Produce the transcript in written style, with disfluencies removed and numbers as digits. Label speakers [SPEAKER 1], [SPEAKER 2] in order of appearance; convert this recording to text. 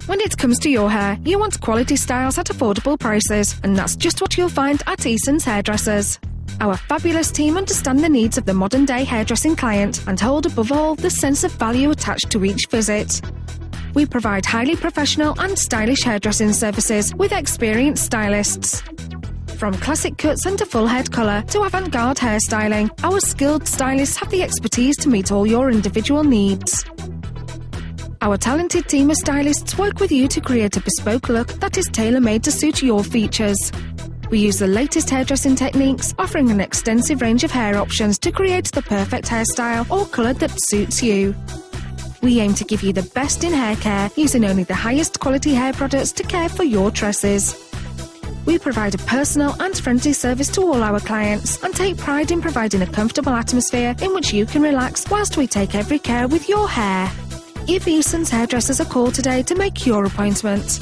[SPEAKER 1] When it comes to your hair, you want quality styles at affordable prices, and that's just what you'll find at Eason's Hairdressers. Our fabulous team understand the needs of the modern-day hairdressing client and hold above all the sense of value attached to each visit. We provide highly professional and stylish hairdressing services with experienced stylists. From classic cuts and to full head colour to avant-garde hairstyling, our skilled stylists have the expertise to meet all your individual needs. Our talented team of stylists work with you to create a bespoke look that is tailor-made to suit your features. We use the latest hairdressing techniques, offering an extensive range of hair options to create the perfect hairstyle or colour that suits you. We aim to give you the best in hair care, using only the highest quality hair products to care for your tresses. We provide a personal and friendly service to all our clients and take pride in providing a comfortable atmosphere in which you can relax whilst we take every care with your hair. Give Eason's Hairdressers a call today to make your appointment.